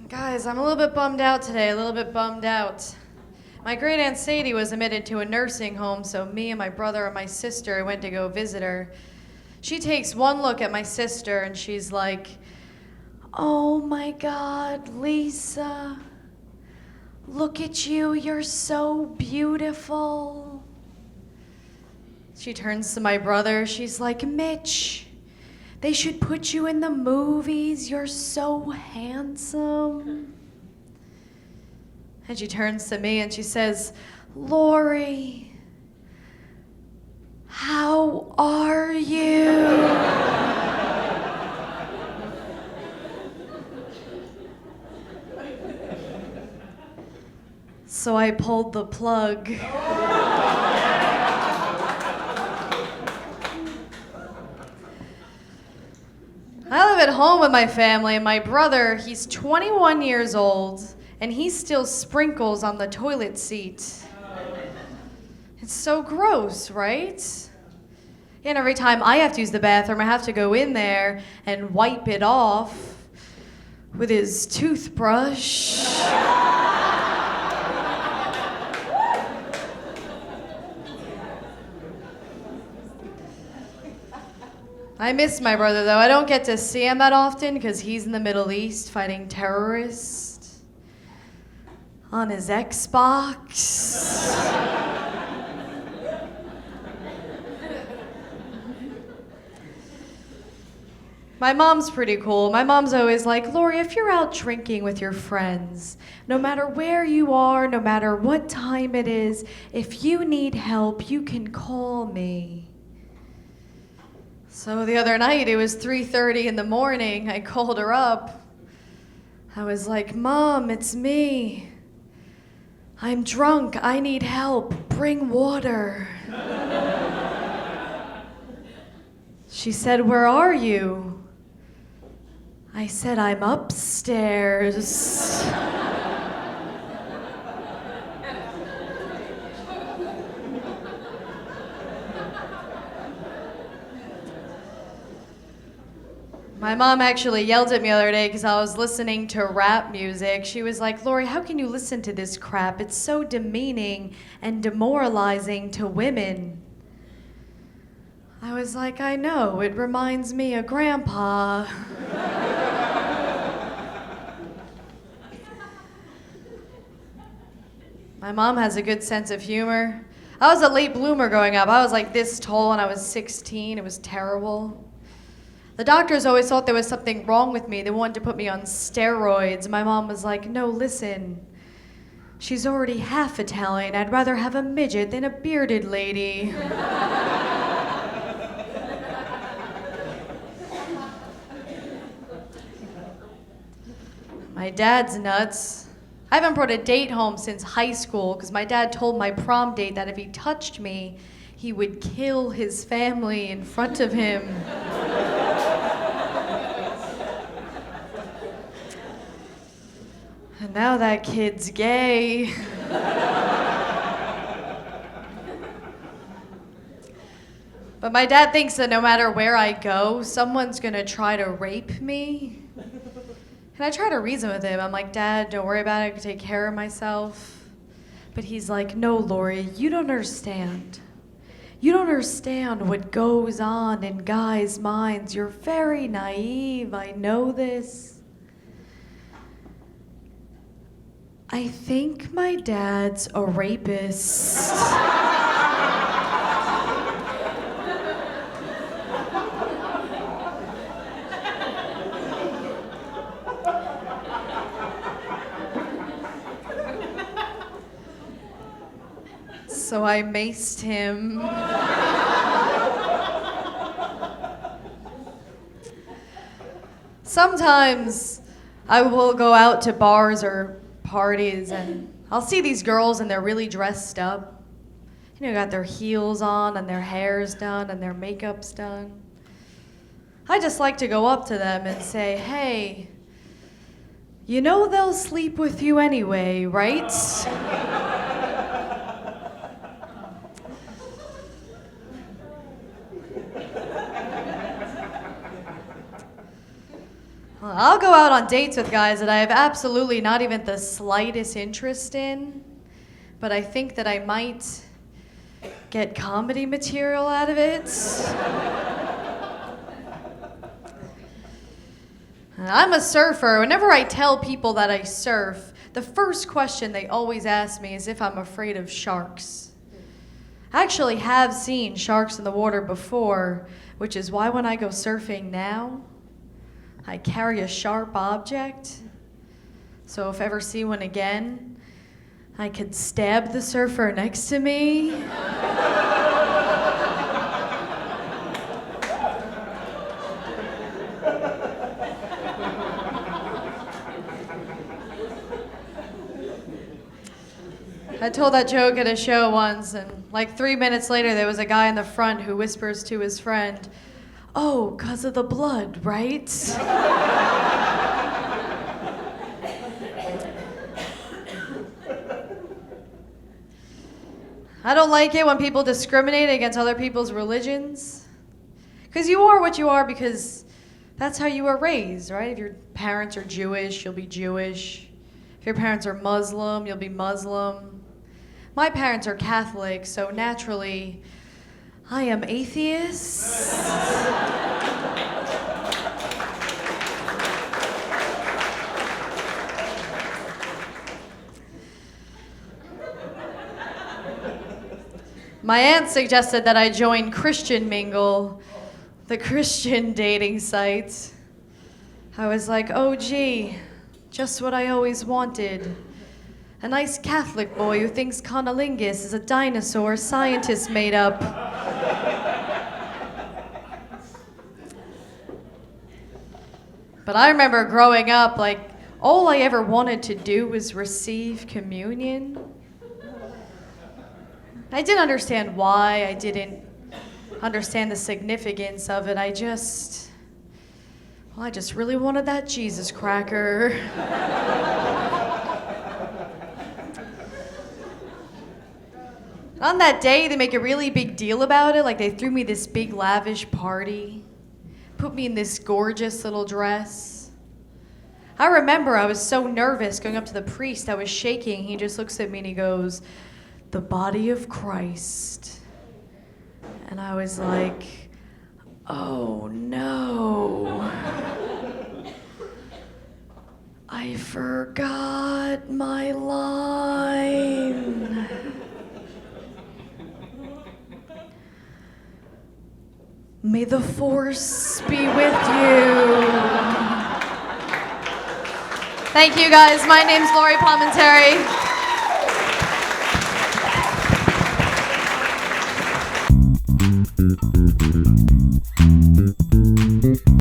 Guys, I'm a little bit bummed out today, a little bit bummed out. My great aunt Sadie was admitted to a nursing home, so me and my brother and my sister went to go visit her. She takes one look at my sister and she's like, "Oh my God, Lisa, look at you, you're so beautiful." She turns to my brother, she's like, "Mitch, they should put you in the movies, you're so handsome." And she turns to me and she says, "Lori, how are you?" So I pulled the plug. I live at home with my family, and my brother, he's 21 years old, and he still sprinkles on the toilet seat. It's so gross, right? And every time I have to use the bathroom, I have to go in there and wipe it off with his toothbrush. I miss my brother, though. I don't get to see him that often because he's in the Middle East fighting terrorists on his Xbox. My mom's pretty cool. My mom's always like, "Lori, if you're out drinking with your friends, no matter where you are, no matter what time it is, if you need help, you can call me." So the other night, it was 3:30 in the morning. I called her up. I was like, "Mom, it's me. I'm drunk. I need help. Bring water." She said, "Where are you?" I said, "I'm upstairs." My mom actually yelled at me the other day because I was listening to rap music. She was like, "Lori, how can you listen to this crap? It's so demeaning and demoralizing to women." I was like, "I know, it reminds me of Grandpa." My mom has a good sense of humor. I was a late bloomer growing up. I was like this tall when I was 16. It was terrible. The doctors always thought there was something wrong with me. They wanted to put me on steroids. My mom was like, "No, listen. She's already half Italian. I'd rather have a midget than a bearded lady." My dad's nuts. I haven't brought a date home since high school because my dad told my prom date that if he touched me, he would kill his family in front of him. And now that kid's gay. But my dad thinks that no matter where I go, someone's gonna try to rape me. And I try to reason with him. I'm like, "Dad, don't worry about it. I can take care of myself." But he's like, "No, Lori, you don't understand. You don't understand what goes on in guys' minds. You're very naive. I know this." I think my dad's a rapist. So I maced him. Sometimes I will go out to bars or parties and I'll see these girls and they're really dressed up. You know, got their heels on and their hair's done and their makeup's done. I just like to go up to them and say, "Hey, you know they'll sleep with you anyway, right?" I'll go out on dates with guys that I have absolutely not even the slightest interest in, but I think that I might get comedy material out of it. I'm a surfer. Whenever I tell people that I surf, the first question they always ask me is if I'm afraid of sharks. I actually have seen sharks in the water before, which is why when I go surfing now, I carry a sharp object. So if I ever see one again, I could stab the surfer next to me. I told that joke at a show once, and like 3 minutes later, there was a guy in the front who whispers to his friend, "Oh, 'cause of the blood, right?" I don't like it when people discriminate against other people's religions. Because you are what you are because that's how you were raised, right? If your parents are Jewish, you'll be Jewish. If your parents are Muslim, you'll be Muslim. My parents are Catholic, so naturally, I am atheist. My aunt suggested that I join Christian Mingle, the Christian dating site. I was like, oh gee, just what I always wanted. A nice Catholic boy who thinks conolingus is a dinosaur scientists made up. But I remember growing up, like, all I ever wanted to do was receive communion. I didn't understand why, I didn't understand the significance of it. I just really wanted that Jesus cracker. On that day, they make a really big deal about it. Like, they threw me this big lavish party, put me in this gorgeous little dress. I remember I was so nervous going up to the priest. I was shaking. He just looks at me and he goes, "The body of Christ." And I was like, oh no. I forgot my line. May the force be with you. Thank you guys. My name's Palminteri.